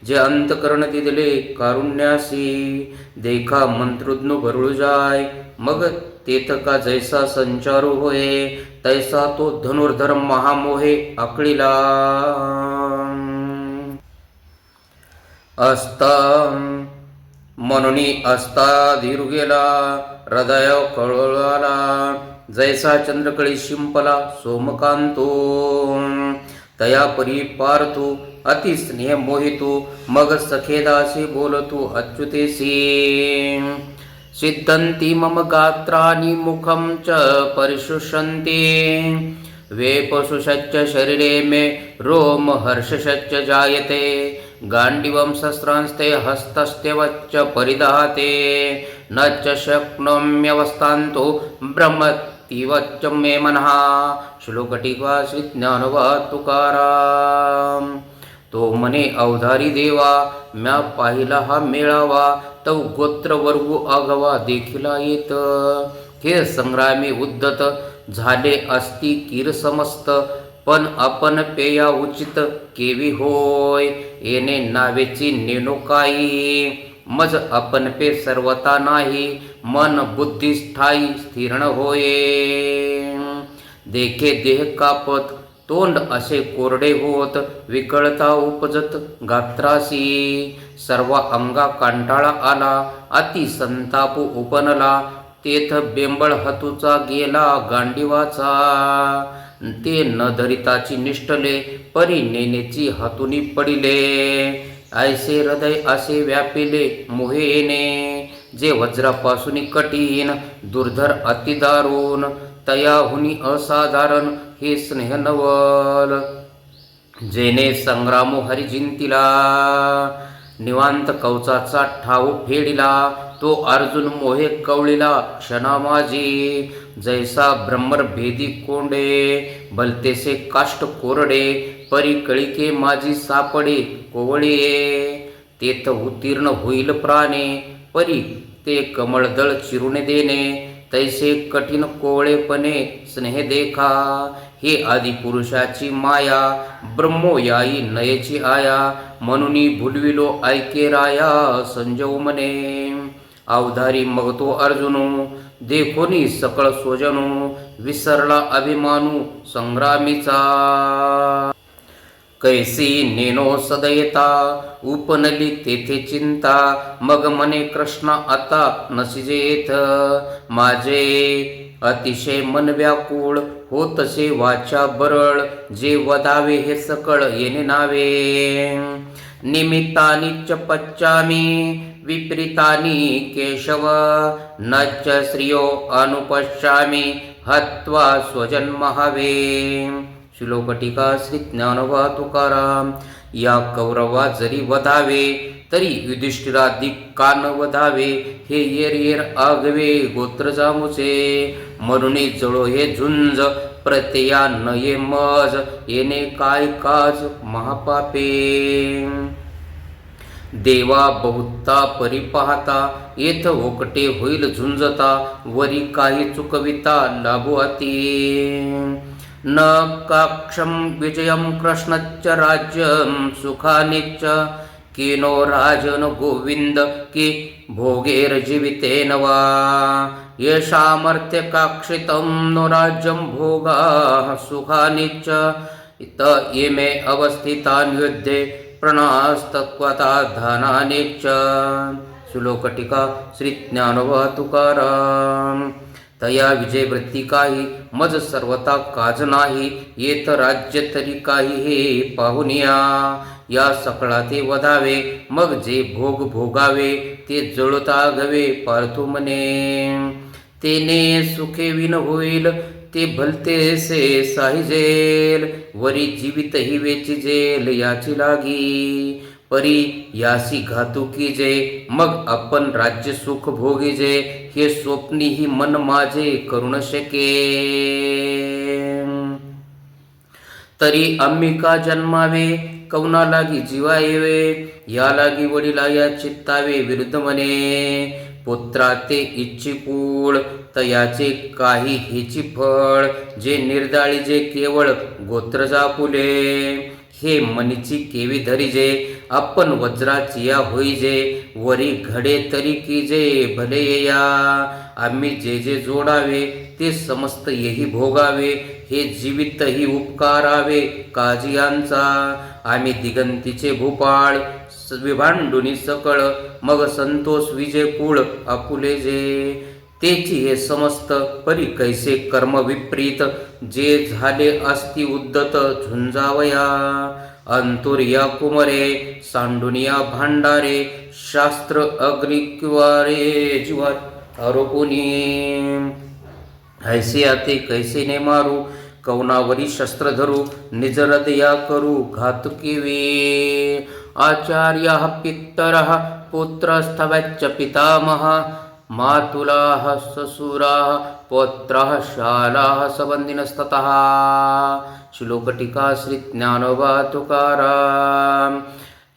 जे अंतकरण दिदले कारुण्यासी. देखा मंत्रुज्ञ भरुळ जाय मग तेथ का जैसा संचारू होय तैसा तो धनुर्धर महामोहे आकळीला. असता मनोनी असता धीर गेला हृदय कळवळाला जैसा चंद्रकळी शिंपला सोमकांतो. तया परी पार्थू अति स्नेह मोहितो मग सखेदासी बोलतो अच्युतेसी. सिद्धन्ति मम गात्राणि मुखं च परिशुष्यन्ति वेपशुषच्च शरीरे मे रोमहर्षश्च जायते. गाण्डीवं शस्त्रांस्ते हस्तस्तेवच्च परिदहते न च शक्नोम्यवस्थान्तो ब्रह्मतिवच्च मे मनः. श्लोक टीका श्री ज्ञानोबा तुकाराम. तो म्हणे अवधारी देवा म्या पाहिला हा मेळावा तव गोत्र वर्गू आगवा देखिला येत. हे संग्रामी उद्धत झाले असती कीर समस्त पण आपण पेया उचित केवी होय. येणे नावेची नेनो काही मज आपण पे सर्वता नाही मन बुद्धी स्थायी स्थिर न होये. देखे देह कापत तोंड असे कोरडे होत विकळता उपजत गात्रासी. सर्व अंगा कांटाळा आला अति संताप उपनला तेथ बेंबळ हतूचा गेला गांडीवाचा, ते न धरिताची निष्ठले परी नेनेची हातुनी पडिले. ऐसे हृदय असे व्यापिले मोहेने, जे वज्रापासून कठीण दुर्धर अति दारुण, तयाहुनी असाधारण हे स्नेह नवल. जेने संग्रामो हरिजिंतीला, निवांत कवचाचा ठाऊ फेडिला, तो अर्जुन मोहे कवळीला क्षणामाजी. जैसा ब्रह्मर भेदी कोंडे, भलतेसे काष्ट कोरडे, परी कळिके माझी सापडे कोवळे. तेथ उत्तीर्ण होईल प्राणे, परी ते कमळदळ चिरून देणे, तैसे कठीण कोवळेपणे स्नेह देखा. हे आदिपुरुषाची माया, ब्रह्मोयाई नयेची आया, म्हणून भुलविलो ऐके राया संजव मने. अवधारी मग तो अर्जुनो, देखोनी सकळ स्वजनो, विसरला अभिमानू संग्रामीचा. कैसी नेनो सदयता, उपनली तेथे चिंता, मग मने कृष्णा आता नसिजेथ. माझे अतिशय मन व्याकुळ, होतसे वाचा बरळ, जे वदावे हे सकळ येणे नावे. निमित्तानि च पच्चामि, विपरीतानि केशव, न च श्रियो अनुपश्यामि, हत्वा स्वजन्महावे. श्लोक टीका श्री ज्ञानोबा तुकाराम. या कौरवा जरी वधावे, तरी युधिष्ठिराधिक का न वधावे. हे येर येर आगवे गोत्र जामुचे, म्हणून जळो हे झुंज, प्रत्यया न ये मज, येणे काय काज महापापे. देवा बहुता परी पाहता, येथ ओकटे होईल झुंजता, वरी काही चुकविता लाभो अति. न काक्षं विजयं कृष्णच्च राज्यं सुखानिच्च, किनो राजन गोविंद कि भोगैर्जीवितेन वा. येषामर्थ्य काक्षितं नो राज्यं भोगाः सुखानिच्च, इत इमे अवस्थितान्युद्धे प्रणास्तत्वता धनानिच्च. श्लोक टीका श्री ज्ञानोबा तुकाराम. तया विजय वृत्ती काही, मज सर्वता काज नाही. येत राज्य तरी काही हे पाहुनिया, या सकळा ते वधावे, मग जे भोग भोगावे, ते जळता गवे पार्थू मने. तेने सुखे विन होईल, ते भलतेसे साहिजेल, वरी जीवित ही वेची जेल याची लागी. परी यासी घातुकी जे, मग आपण राज्य सुख भोगीजे, हे स्वप्नी ही मन माझे करुण शके. तरी अंबिका जन्मावे, कवना लागी जीवा येवे, या लागी वडिला या चित्तावे विरुद्ध मने. पुत्रा ते इच्छी पूळ, तयाचे काही हेची फळ, जे निर्दाळी जे केवळ गोत्र जापुले. हे मनीची केवी धरिजे, आपण वज्राची या होईजे, वरी घडे तरी की जे भले या. आम्ही जे जे जोडावे, ते समस्त येही भोगावे, हे जीवित ही उपकारावे काजियांचा. आम्ही दिगंतीचे भूपाळ, विभांडुनी सकळ, मग संतोष विजय कुळ आपुले जे. तेची हे समस्त परी कैसे कर्म विपरीत, जे झाले असती उद्दत झुंजावया. अंतुरिया कुमरे, सांडुनिया भांडारे, शास्त्र अग्निक्वारे जीवा आरोपुनी. ऐसे आते कैसे ने मारू, कौनावरी शस्त्र धरू, निजरदया करू घातुकीवे. आचार्य पित्तर पुत्रस्थवच्च पितामह, मातुलाः ससुराः पौत्राः शालाः संबंधिनस्ततः. श्लोक टीका श्री ज्ञानोबा तुकाराम.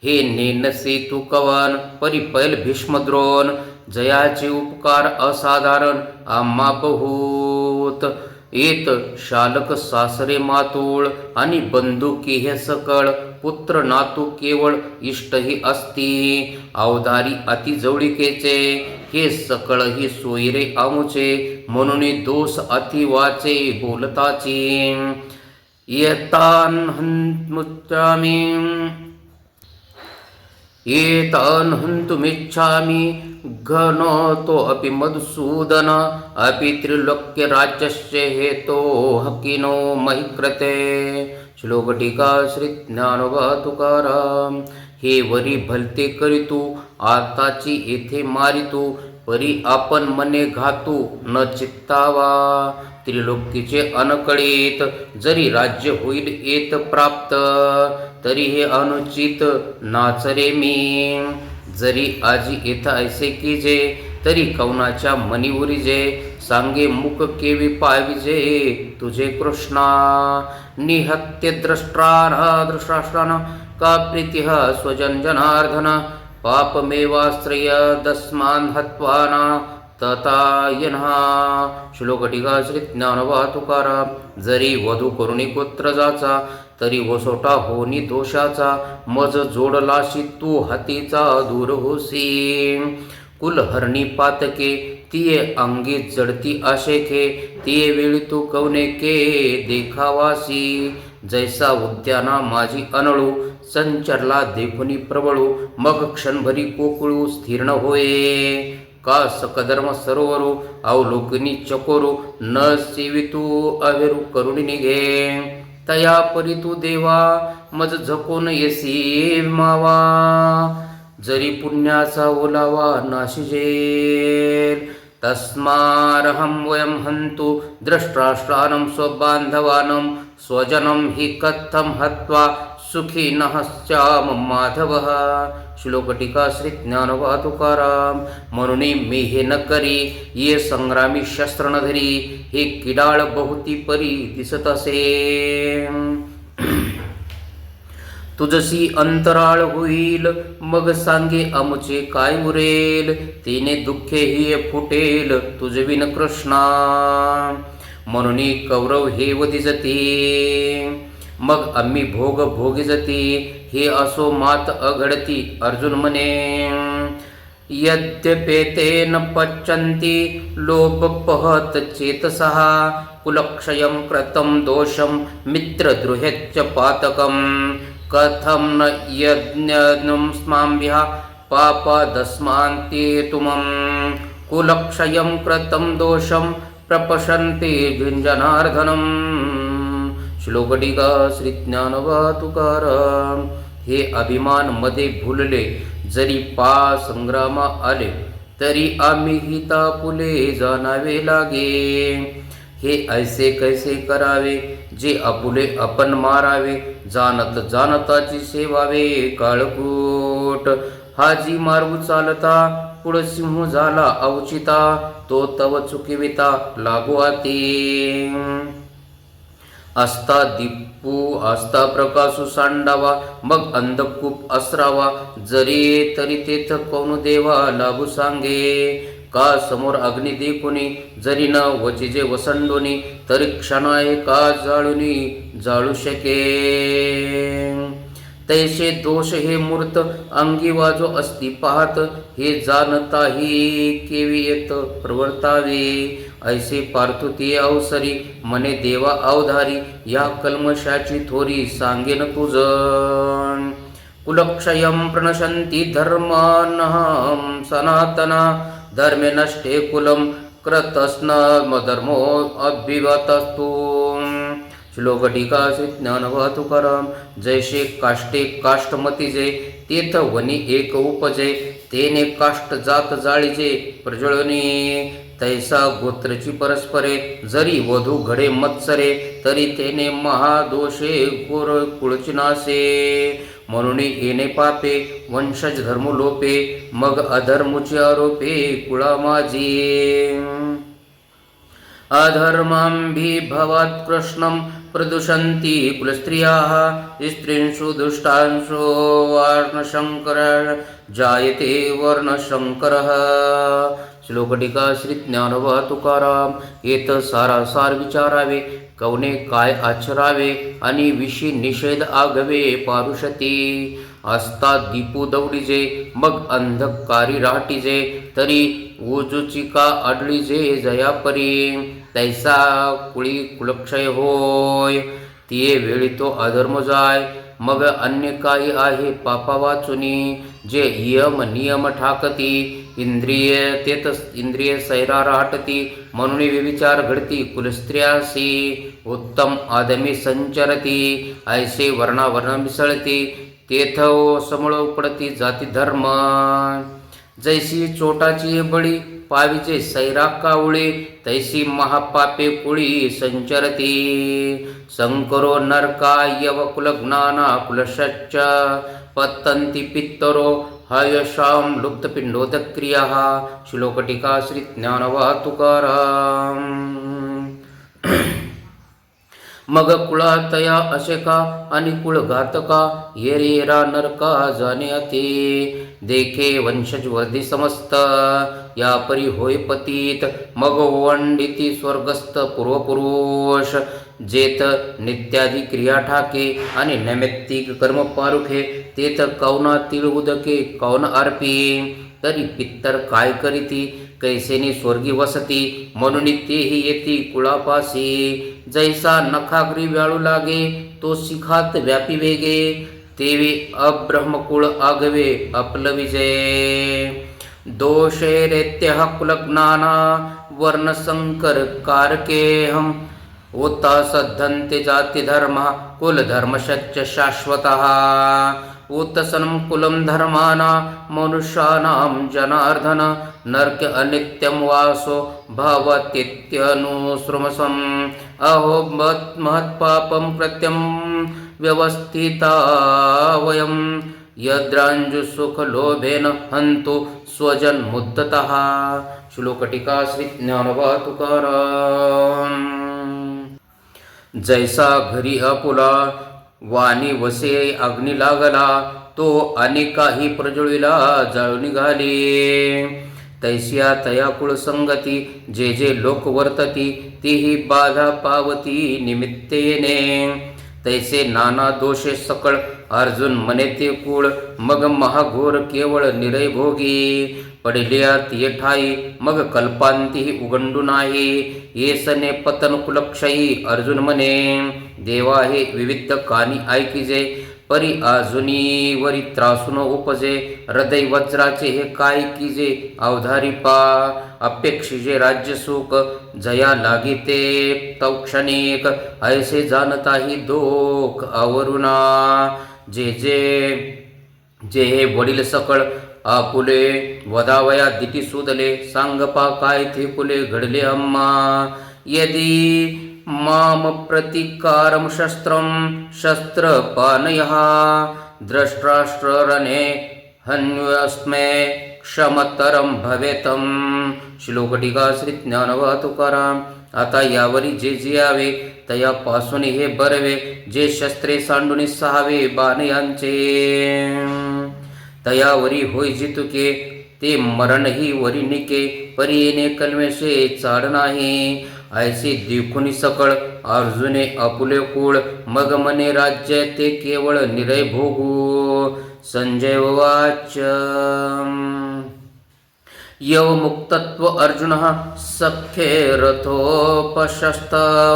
हे नेनसे तू कवन, परिपैल भीष्मद्रोण, जयाचे उपकार असाधारण आम्हा बहुत. येत शालक सासरे मातुळ, आणि बंधुकी हे सकळ, पुत्र नातू केवळ इष्टही असती. अवधारी अति जवळिकेचे, हे सकळ ही सोयरे आमुचे, म्हणून दोष अति वाचे बोलताची. येतान हंमुच्चामी एतान् हन्तुमिच्छामि घनतो अपि मधुसूदन अपि त्रिलोक्यराज्यस्य हेतोः किनो महि कृते. श्लोक टीका श्री ज्ञानोबा तुकाराम. हे वरी भलते करीतू आताची येथे मारितू परी आपण मने घातू न चित्तावा. त्रिलोकीचे अनकळीत जरी राज्य होईल येत प्राप्त तरी हे अनुचित नाचरे मी. जरी आजी येथ ऐसे की जे तरी कौनाच्या मनीवरी जे सांगे मुख केवी पाविजे तुझे कृष्णा. निहत्य दृष्टाष्ट्रान का प्रीतिः स्वजन जनार्दन पापमेवाश्रय दस्मान् हत्वाना ततायनः. श्लोक टीका श्री ज्ञानोबा तुकाराम. जरी वधू करुणी गोत्र जाचा तरी वसोटा होनी दोषाचा मज जोडलाशी तू हातीचा दूर होसी. कुलहरणी पातके तिये अंगी जडती आशेखे तिये वेळी तू कवने के देखावासी. जैसा उद्याना माझी अनळू संचरला देखुनी प्रबळू मग क्षणभरी कोकुळू स्थिर न होये. का सकधर्म सरोवरू अवलोकनी चकोरू न सेवितू अविरू करुणी निघे. तया परी तू देवा मज झकोन येसी मावा. जरी पुण्याचा ओलावा नाशिजेल तस्मारहं वयं हन्तु द्रष्टाष्ट्रानं स्वबान्धवानं स्वजनं हि कथं हत्वा सुखी नहश्चाम माधवः. श्लोक टीका श्री ज्ञानोबा तुकाराम. म्हणून मी हे न करी ये संग्रामी शस्त्र न धरी हे किडाळ बहुती परी दिसत असे. तुझसी अंतराळ होईल मग सांगे आमचे काय उरेल. तिने दुःखे ही फुटेल तुझविन कृष्णा. म्हणून कौरव हे वदिजती मग आम्ही भोग भोगिजती हे असो मात अघडती. अर्जुन म्हणे यद्यपेतेन पच्यन्ति लोभपहत चेतसः कुलक्षयं कृतं दोषं मित्रद्रुह्यच्च पातकं. कथं न यज्ञं स्माम्भ्यः पापादस्मान्ति तुमं कुलक्षयं कृतं दोषं प्रपशन्ति जनार्दनम्. श्लोक टीका श्री ज्ञानोबा तुकाराम. हे अभिमान मध्ये भुलले जरी संग्रामा आले तरी आम्ही हिता पुले जाणावे लागे. हे ऐसे कैसे करावे जे आपुले आपण मारावे जाणत जाणताची सेवावे काळकूट. हा जी मार्गू चालता पुढ सिंह झाला अवचिता तो तव चुकिविता लागू आती. आस्ता दीपू आस्ता प्रकाशू सांडावा मग अंधकूप असरावा. जरी तरी तेथ कोण देवा लागू सांगे. का समोर अग्नी देखुनी जरी न वचिजे वसंडोनी तरी क्षणाय का जाळुनी जाळू शके. तैसे दोष हे मूर्त अंगी वाजो असती पाहत हे जाणताही केवी येत प्रवर्तावे. ऐसे पार्थुती अवसरी मने देवा अवधारी या कल्मशाची थोरी सांगेन तुझ. कुलक्षयं प्रणशन्ति धर्मानहं सनातना धर्मे नष्टे कुलं कृतस्न धर्मो अभिवतस्तु. श्लोक टीका श्री ज्ञानोबा तुकाराम. जैसे काष्टे काष्टमतीजे तेथ वनी एक उपजे तेने काष्ट जात जाळीजे प्रज्वळनी. तैसा गोत्रची परस्परे जरी वधू घडे मत्सरे तरी तेने महादोषे घोर कुळचिनासे. म्हणून येणे पापे वंशज धर्म लोपे मग अधर्मुचे आरोपे कुळा माझी. अधर्मांभिभवात् कृष्णं प्रदुषन्ति कुलस्त्रियाः स्त्रींषु दुष्टांशो वर्णशंकर जायते वर्णशंकरः. श्लोक टीका श्री ज्ञानोबा तुकाराम. येत सारासार विचारावे कवने काय आचरावे आणि विषी निषेध आगवे पारुषती. आस्ता दीपू दौडीजे मग अंधकारी राहटीजे तरी ओजुचिका आडलीजे जयापरी. तैसा कुळी कुलक्षय होय तिये वेळी तो अधर्म जाय मग अन्य काही आहे पापा वाचुनी, जे यम नियम ठाकती, इंद्रिय सैरा राहटती, म्हणून विचार घडती कुलस्त्रियासी, उत्तम आदमी संचरती, ऐसे वर्णावर्ण मिसळती, तेथ समूळ उपडती जाती धर्म, जैसी चोटाची बळी पाविजे सैरा कावळे, तैसी महापापे कुळी संचरती, संकरो नरका यव कुलज्ञाना कुलशच्च, पतंती पित्तरो हयशाम लुप्तपिंडोदक्रिया. श्लोक टीका श्री ज्ञानवा तुकाराम. मग कुळातया असे का आणि कुळ घातका, येरेरा नरका जाणे अति, देखे वंशज वर्धी समस्त, या परी होय पतीत, मग वंडिती स्वर्गस्थ पूर्वपुरुष, जेत नित्यादी क्रिया ठाके आणि नैमित्तिक कर्म पारुखे, तेथ कौना तिळ उदके कौन अर्पी, तरी पित्तर काय करीती, कैसेनी स्वर्गी वसती, म्हणून तेही येती कुळापासी, जैसा नखाग्री व्याळू लागे, तो शिखात व्यापी वेगे, तेवे अब्रह्मकुळ आगवे आपल विजय, दोषे रेत्य कुलज्ञाना वर्णसंकर कारकेहम, उता सद्धन्ते जाति धर्म कुलधर्मश्च शाश्वतः, उत्तसनं कुलं धर्माना मनुष्याणां जनार्दन, नरके अनित्यं वासो भवतीत्यनुश्रुमसम्, अहो महत्पापं कृत्यं व्यवस्थिता वयं, यद्राञ्जुसुखलोभेन हन्तु स्वजन्मुद्दतः. श्लोक टीका श्री ज्ञानवा तुकाराम. जैसा घरी आपुला वाणी वसे अग्नी लागला, तो अनेकाही प्रज्वलिला जाळू निघाली, तैस्या तया कुळसंगती, जे जे लोक वर्तती, तीही बाधा पावती निमित्तेने, तैसे नाना दोषे सकळ अर्जुन मने ते कुळ, मग महाघोर केवळ निरय भोगी, पडल्यात येठाई मग कल्पांतीही उगंडू नाही, येसने पतन कुलक्षयी अर्जुन म्हणे, देवा हे विविध कानी ऐकिजे, परी अजुनी वरी त्रासून उपजे, हृदय वज्राचे हे काय कीजे, अवधारी पा अपेक्षिजे राज्य सुख, जया लागिते तौक्षणिक, ऐसे जाणताही दोख आवरुणा, जे हे वडील सकळ आपुले, वदावया दिटी सुदले, सांगपा काय थे कुले घडले अम्मा, यदि माम प्रतिकारम शस्त्रम शस्त्रपानयः, द्रष्ट्राष्ट्ररणे हन्यस्मे क्षमतरम भवेतम. श्लोक टीका श्री ज्ञानवा तुकाराम. आता यावरी जे जे यावे तयापासून हे बरवे, जे शस्त्रे सांडून सहावे बाण यांचे, तयावरी होय जितुके, ते मरणही वरी निके, परीने कल्मेशे चाड नाही, ऐसे देखुनी सकळ अर्जुने आपुले कुळ, मग मने राज्य ते केवळ निरय भोगू. संजय वाच. यव मुक्तत्व अर्जुन सख्ये रथोपशस्त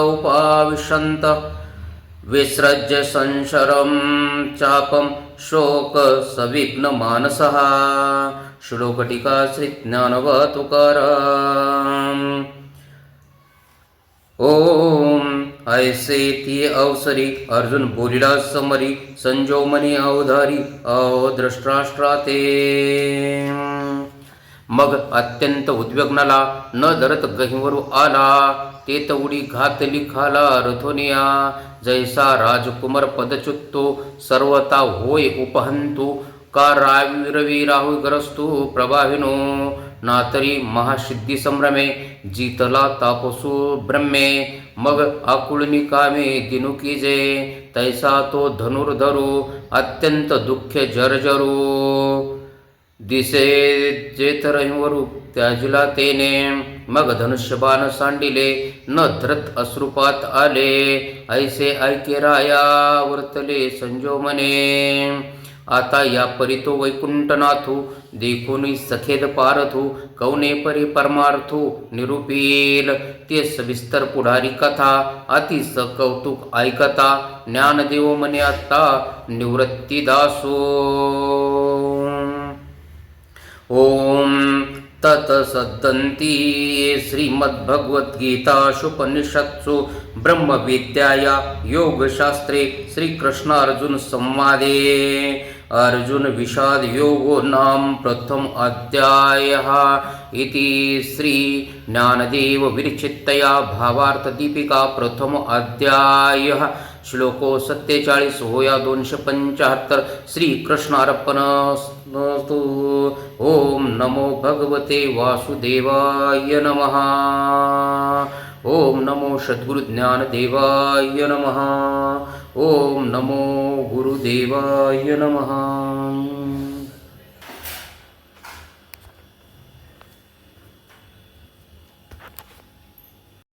उपाविशंत, विसृज्य संशरम चापम शोक सविघ्न मानसः. श्लोक टीका श्री ज्ञानवा तुकाराम. ओम ऐसे ती अवसरी अर्जुन बोलिला समरी, संजो मनी अवधारी अवद्रष्ट्राष्ट्राते. मग अत्यंत उद्विग्नाला न धरत गहिवरू आला, ते उडी घातली खाला रथोनिया, जैसा राजकुमार पदच्युतो सर्वता होय उपहंतु, का रवी राहु ग्रस्तु प्रभाविनो, नातरी महासिद्धी संभ्रमे, जीतला तापसु ब्रह्मे, मग आकुळनी कामे दिनु कीजे, तैसा तो धनुर्धरू अत्यंत दुःख जर्जरू, दिसे जेतरवरू त्याजिला तेने, मग धनुष्यबाण सांडिले न धरत अश्रुपात आले, ऐसे ऐके राया वर्तले संजो मने, आता या परितो वैकुंठनाथू देखुनी सखेद पारथू कौने परी परमार्थू निरूपील ते सविस्तर पुढारी कथा अति कौतुक ऐकता ज्ञानदेव मने आता निवृत्ती दासो. ओम तत्सदन्ती श्रीमद्भगवद्गीताशुपनिषत्सु ब्रह्मविद्याया योगशास्त्रे श्रीकृष्णार्जुन संवादे अर्जुन विषाद योगो नाम प्रथम अध्यायः इति श्री ज्ञानदेव विरचितया भावार्थ दीपिका प्रथम अध्यायः श्लोको 47 होया 275 श्रीकृष्णार्पणस्तु. ओम नमो भगवते वासुदेवाय नमः. ओम नमो सद्गुरु ज्ञानदेवाय नमः. ओम नमो गुरुदेवाय नमः.